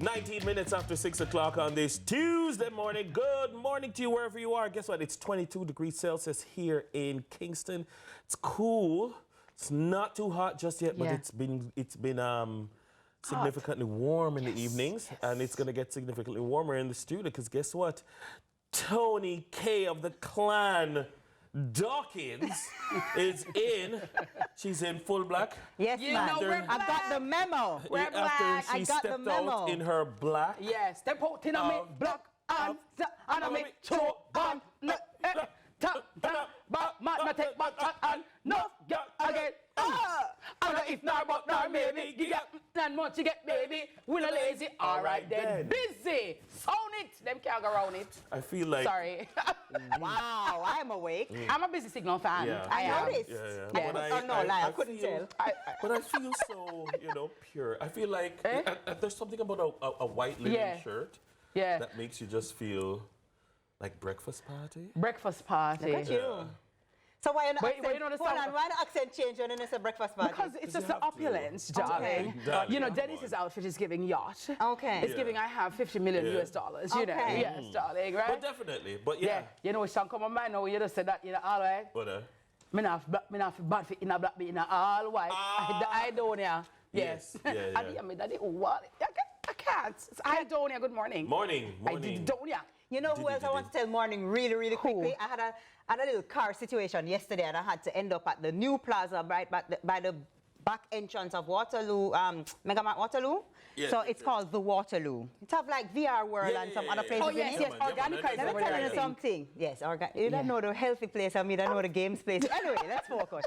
19 minutes after 6 o'clock on this Tuesday morning. Good morning to you wherever you are. Guess what? It's 22 degrees Celsius here in Kingston. It's cool. It's not too hot just yet, but it's been significantly warm in the evenings, and it's going to get significantly warmer in the studio because guess what? Tony K of the clan Dawkins is in. She's in full black. Yes, man. I got the memo. We're black. After she stepped out in her black. Yes, step out in a black and a me choke on. But take back and no get again. And if not, but not maybe get and much you get, baby. We're not lazy. All right then. Busy. Sound it. Them can't go around it. I feel like. Sorry. Wow, I'm awake. I'm a busy signal fan. Yeah. I noticed. I couldn't tell. But I feel so, pure. I feel like there's something about a white linen shirt that makes you just feel like breakfast party. Breakfast party. Look at you. So why an accent? Why the accent change when it's a breakfast party? Because it's just the opulence, darling. Okay. Dennis's outfit is giving yacht. Okay. It's giving I have $50 million US dollars. You know. Yes, darling, right? But definitely. But yeah. You know, it's come on, man. No, you just said that, all right. What? Me not bad fit in a black, be in a all white. I don't know. Yes. I mean, daddy, what? I can't. It's Idonia. Good morning. Morning. Idonia. You know who else I want to tell morning really, really quickly? I had a little car situation yesterday, and I had to end up at the new plaza right by the back entrance of Waterloo, Megamart Waterloo. Yes, so it's called the Waterloo. It have like VR World and some other places. Oh yes, in it. organic. Let me tell you something. Yes, you don't know the healthy place, and me don't know the games place. Anyway, let's focus.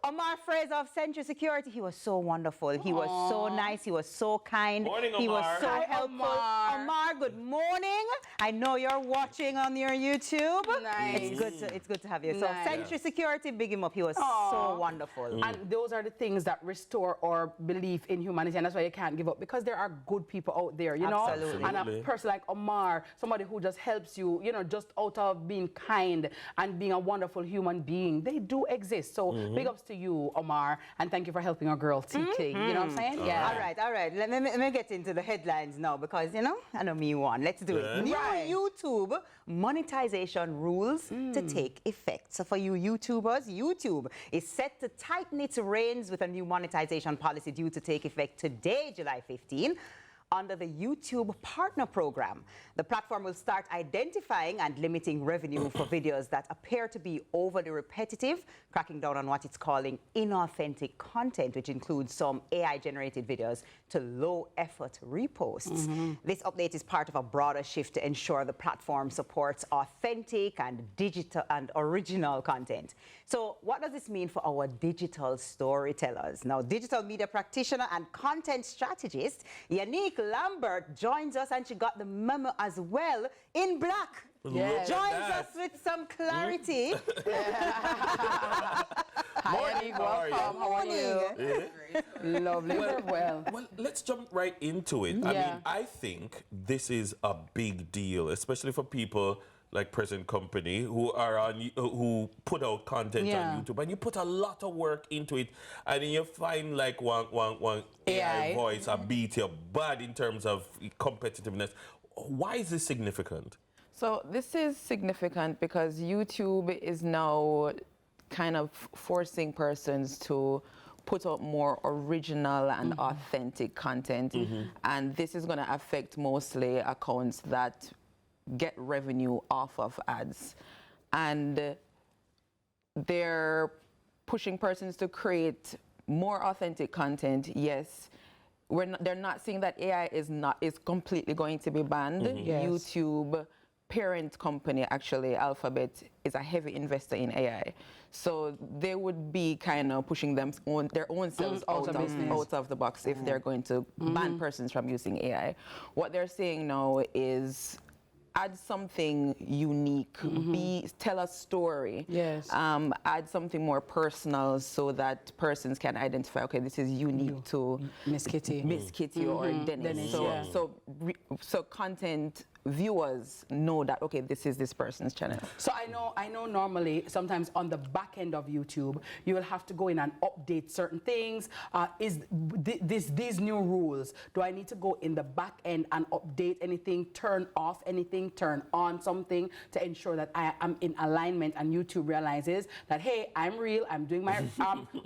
Omar Fraser of Century Security, he was so wonderful. He was so nice. He was so kind. Morning, Omar. He was so helpful. Omar, good morning. I know you're watching on your YouTube. Nice. It's good to have you. So Century Security, big him up. He was so wonderful. And those are the things that restore our belief in humanity, and that's why you can't give up, because there are good people out there, you know. Absolutely. And a person like Omar, somebody who just helps you, just out of being kind and being a wonderful human being. They do exist. So big ups to you, Omar, and thank you for helping our girl TT. You know what I'm saying? Yeah. All right. Let me get into the headlines now, because I know me one. Let's do it. New YouTube monetization rules to take effect. So for you YouTubers, YouTube is set to tighten its reins with a new monetization policy due to take effect today, July 15. Under the YouTube Partner Program, the platform will start identifying and limiting revenue for videos that appear to be overly repetitive, cracking down on what it's calling inauthentic content, which includes some AI-generated videos to low-effort reposts. This update is part of a broader shift to ensure the platform supports authentic and digital and original content. So what does this mean for our digital storytellers? Now, digital media practitioner and content strategist Yanique Lambert joins us, and she got the memo as well in black. Yes. Joins us with some clarity. Hi, Yanique, welcome. How are you? Lovely. Well, let's jump right into it. I mean, I think this is a big deal, especially for people like Present Company who put out content on YouTube, and you put a lot of work into it, and then you find like one AI voice beat you bad in terms of competitiveness. Why is this significant? So this is significant because YouTube is now kind of forcing persons to put out more original and authentic content, and this is going to affect mostly accounts that get revenue off of ads, and they're pushing persons to create more authentic content. Yes, they're not saying that AI is completely going to be banned. YouTube parent company, actually Alphabet, is a heavy investor in AI, so they would be kind of pushing their own selves out of the box if they're going to ban persons from using AI. What they're saying now is add something unique, tell a story, add something more personal so that persons can identify, okay, this is unique to Miss Kitty or Dennis. So content viewers know that, okay, this is this person's channel. So I know normally sometimes on the back end of YouTube, you will have to go in and update certain things. These new rules, do I need to go in the back end and update anything, turn off anything, turn on something to ensure that I am in alignment and YouTube realizes that, hey, I'm real, I'm doing my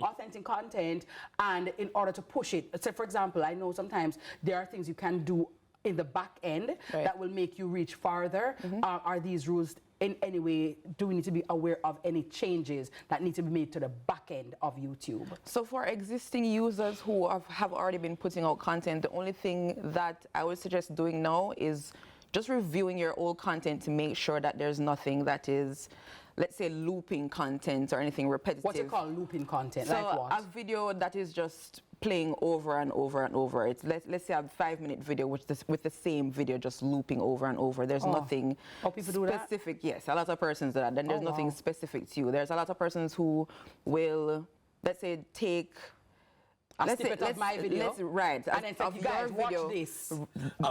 authentic content, and in order to push it, so for example, I know sometimes there are things you can do in the back end that will make you reach farther. Are these rules in any way, do we need to be aware of any changes that need to be made to the back end of YouTube? So for existing users who have already been putting out content, the only thing that I would suggest doing now is just reviewing your old content to make sure that there's nothing that is, let's say, looping content or anything repetitive. What's it called, looping content? So like what? A video that is just playing over and over and over. It's let's say a 5-minute video with the same video just looping over and over. There's nothing people do that? specific. Yes, a lot of persons do that. Then there's nothing specific to you. There's a lot of persons who will, let's say, take a snippet of my video, right, and then say, you guys watch this.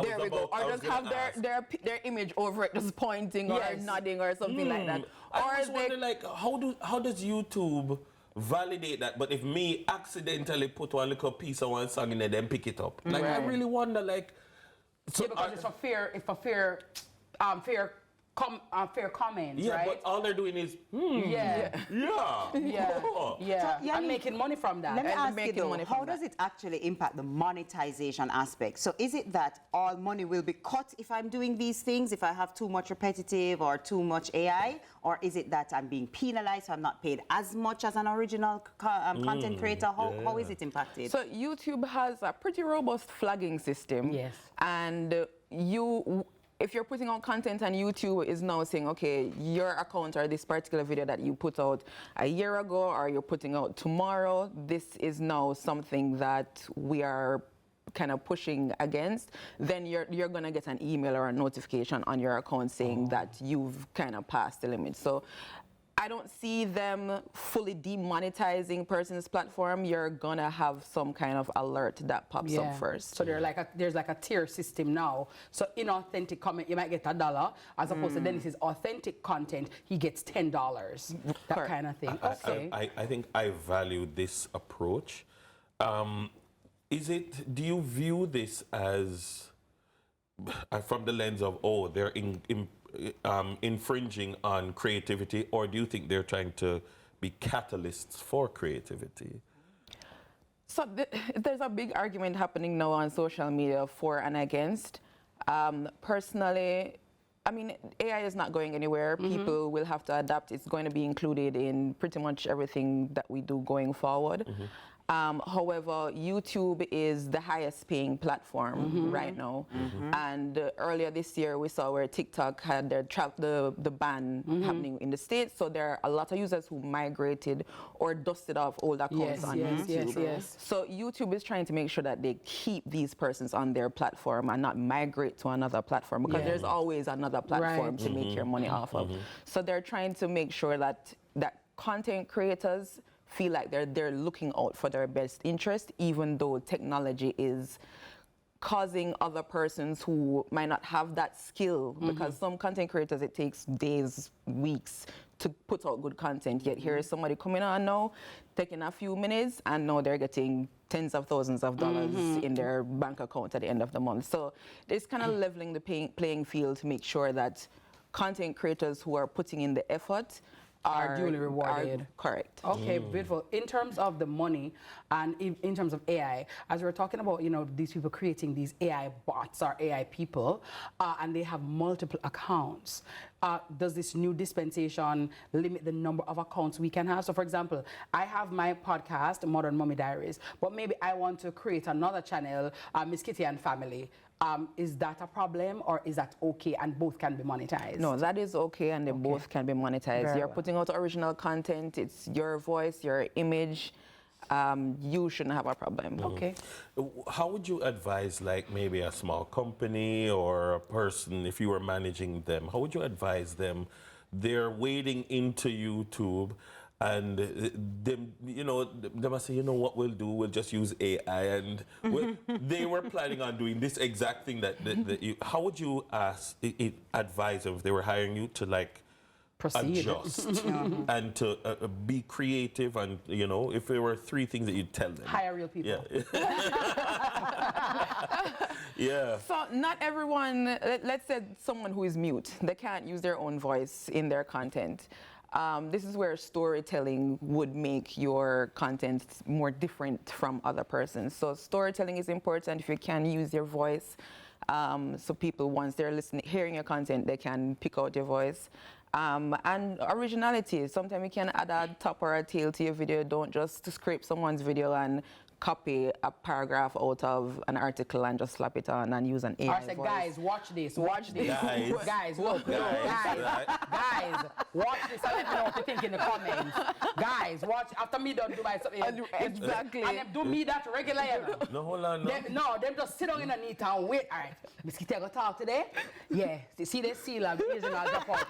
There we go. Or just have their image over it, just pointing or nodding or something like that. I just wonder, like, how does YouTube validate that? But if me accidentally put one little piece of one song in there, then pick it up. Like, I really wonder, like. So because it's for fair comments, yeah, right? but all they're doing is, yeah. So, I'm making money from that. Let me ask you making though, money how from does it actually impact the monetization aspect? So is it that all money will be cut if I'm doing these things, if I have too much repetitive or too much AI? Or is it that I'm being penalized, so I'm not paid as much as an original content creator? How is it impacted? So YouTube has a pretty robust flagging system. Yes. And if you're putting out content and YouTube is now saying, okay, your account or this particular video that you put out a year ago or you're putting out tomorrow, this is now something that we are kind of pushing against, then you're going to get an email or a notification on your account saying that you've kind of passed the limit. So I don't see them fully demonetizing person's platform. You're gonna have some kind of alert that pops up first. So there's like a tier system now. So inauthentic comment, you might get $1, as opposed to then this is authentic content, he gets $10. That kind of thing. Okay. I think I value this approach. Do you view this as from the lens of, oh, they're infringing on creativity, or do you think they're trying to be catalysts for creativity? So there's a big argument happening now on social media for and against. Personally, I mean, AI is not going anywhere. People will have to adapt. It's going to be included in pretty much everything that we do going forward. However, YouTube is the highest paying platform right now. And earlier this year, we saw where TikTok had the ban happening in the States. So there are a lot of users who migrated or dusted off old accounts on YouTube. So YouTube is trying to make sure that they keep these persons on their platform and not migrate to another platform, because there's always another platform to make your money off of. So they're trying to make sure that content creators feel like they're looking out for their best interest, even though technology is causing other persons who might not have that skill, because some content creators, it takes days, weeks to put out good content, yet here is somebody coming on now, taking a few minutes, and now they're getting tens of thousands of dollars in their bank account at the end of the month. So it's kind of leveling the playing field to make sure that content creators who are putting in the effort are duly rewarded. Correct. Okay, beautiful. In terms of the money and in terms of AI, as we were talking about, these people creating these AI bots or AI people, and they have multiple accounts. Does this new dispensation limit the number of accounts we can have? So, for example, I have my podcast, Modern Mommy Diaries, but maybe I want to create another channel, Miss Kitty and Family. Is that a problem, or is that okay and both can be monetized? No, that is okay, and they both can be monetized. You're putting out original content, it's your voice, your image. You shouldn't have a problem. Okay. How would you advise, like, maybe a small company or a person, if you were managing them, how would you advise them? They're wading into YouTube and them, you know, they must say, you know what we'll do? We'll just use AI, and they were planning on doing this exact thing that you. How would you advise them if they were hiring you to like proceed, adjust, and to be creative, and you know, if there were 3 things that you'd tell them? Hire real people. Yeah. So not everyone, let's say someone who is mute, they can't use their own voice in their content. This is where storytelling would make your content more different from other persons. So storytelling is important if you can use your voice. So people, once they're hearing your content, they can pick out your voice. And originality. Sometimes you can add a top or a tail to your video. Don't just scrape someone's video and copy a paragraph out of an article and just slap it on and use an AI I said, voice. guys, watch this, watch this. Guys, look, guys, right? watch this and let me know what you think in the comments. Guys, watch, after me done do my something. Exactly. And them do me that regular. No, hold on. No. Them just sit down in a neat and wait. All right, Miss Kitty gonna talk today? Yeah, see the seal and the original drop out.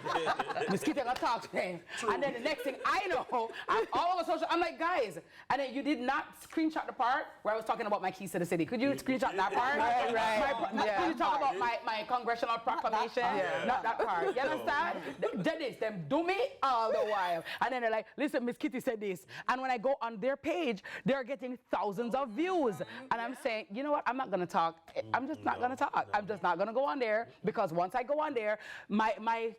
Miss Kitty gonna talk today. And then the next thing I know, I'm all over social, I'm like, guys, and then you did not screenshot the part where I was talking about my keys to the city. Could you screenshot that part? Right. Could you talk about my congressional proclamation? Not that part. You understand? Dennis, them do me all the while. And then they're like, listen, Miss Kitty said this. And when I go on their page, they're getting thousands of views. And I'm saying, you know what? I'm not going to talk. I'm just not going to talk. I'm just not going to go on there, because once I go on there, my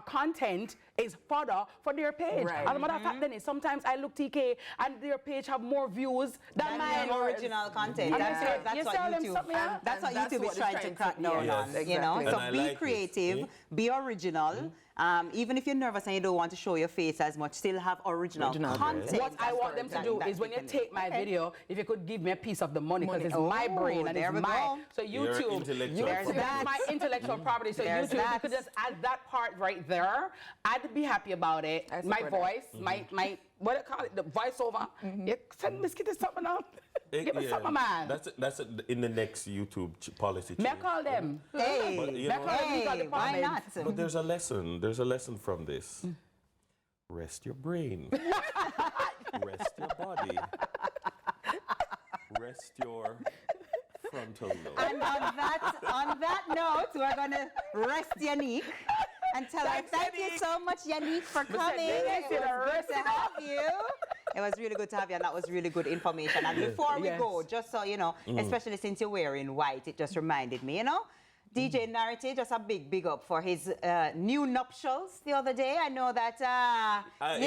content is fodder for their page. Right. As a matter of fact, Dennis, sometimes I look TK and their page have more views than mine. Original content. That's what YouTube. That's what YouTube is trying to crack down on. Exactly. You know, so And be like creative, be original. Even if you're nervous and you don't want to show your face as much, still have original content. What I want them to do is when you take my video, if you could give me a piece of the money, because it's my brain and it's mine. So YouTube, that's my intellectual property. So YouTube, you could just add that part right there. I'd be happy about it. My voice, my what do you call it? The voiceover. You send Miss Kitty something up. Give me something, man. That's in the next YouTube policy change. May I call them? Hey, But, you May I know, call them legal why department? not? But there's a lesson. There's a lesson from this. Rest your brain. Rest your body. Rest your frontal lobe. And on that note, we're going to rest Yanique and tell her thank you so much, Yanique, for coming. It was good to have you. It was really good to have you, and that was really good information. And before we go, just so you know, especially since you're wearing white, it just reminded me, you know, DJ Narity, just a big up for his new nuptials the other day. I know that. Yes, I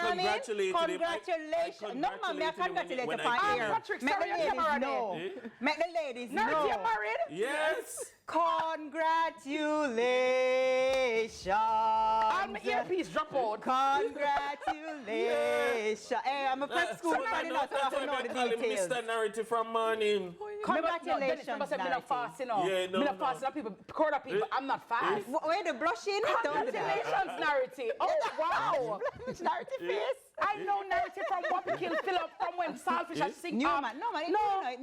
congratulated him. Congratulations. No, ma'am, I congratulate you for here. Patrick, Make sorry, the your camera ladies know. Make the ladies know. Narity, you're married? Yes. Congratulations. My earpiece drop out. Congratulations. Hey, I'm a prep school fan, so I have to know the details. Mr. Narrative from morning. Congratulations, I'm not fast, you know. Yeah, no, I'm not fast. People, quarter people, I'm not fast. Wait, the blushing? Don't do that. Congratulations, Narity. Oh, wow. Narrative face. I know Narity from Wapikill, Philip, from when Saltfish has sing New man. No, man.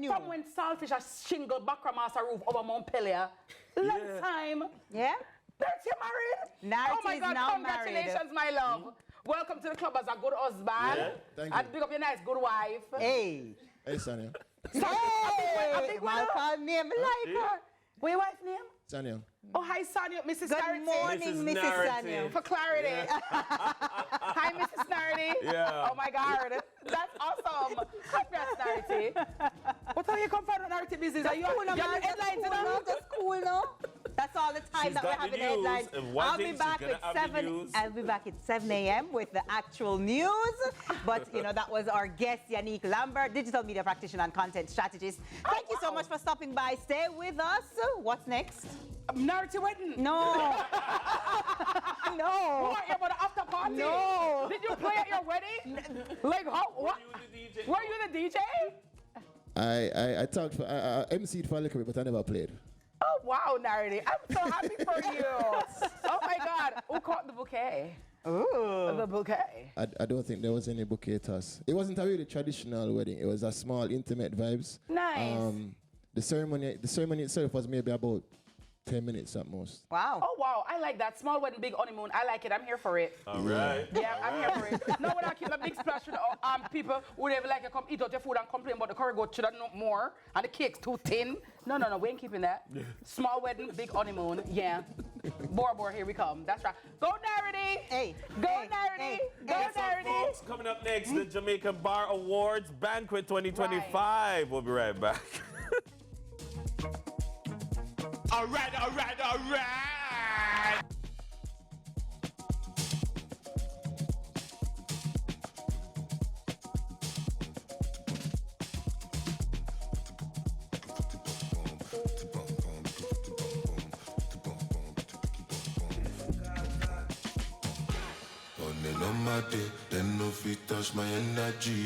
from when Saltfish has shingle Backramasa roof over Montpellier. Long time. Yeah? Narity married? Narity oh my is God, now congratulations, my love. Welcome to the club as a good husband. Yeah. Thank you. And big up your nice good wife. Hey. Hey, Sonia. Hey. Malcolm name like her. What's your wife's name? Sonia. Oh, hi, Sonia. Mrs. Good Narity. morning, Mrs. Mrs. Sonia. For clarity. Hi, Mrs. Narity. Yeah. Oh my God, that's awesome. Congrats, Narity. What time you come from the Narity business? Are you Cool, have man. the headlines, you know? Just cool, no? That's all the time She's that we're got the having the news, headlines. and one I'll thing be she's back gonna at have the 7. news. I'll be back at 7 a.m. with the actual news. But you know, that was our guest, Yanique Lambert, digital media practitioner and content strategist. Thank you so much for stopping by. Stay with us. What's next? Narity wedding. No. No. What? About the after party? No. Did you play at your wedding? Like how? What? Were you the DJ? I talked for, I emceed for a little bit, but I never played. Oh wow, Narity! I'm so happy for you. Oh my God! Who caught the bouquet? Ooh. The bouquet. I don't think there was any bouquet toss. It wasn't a really traditional wedding. It was a small, intimate vibes. Nice. The ceremony itself was maybe about 10 minutes at most. Wow. Oh, wow. I like that. Small wedding, big honeymoon. I like it. I'm here for it. All right. Yeah, I'm here for it. No, when I keep a big splash with people who never like to come eat out your food and complain about the curry goat should have no more and the cake's too thin. No, we ain't keeping that. Small wedding, big honeymoon. Yeah. Bora, here we come. That's right. Go Narity! Hey. Go Narity! Go So, Narity! folks, coming up next, the Jamaican Bar Awards Banquet 2025. We'll be right back. All right. On my day, then no fit touch my energy.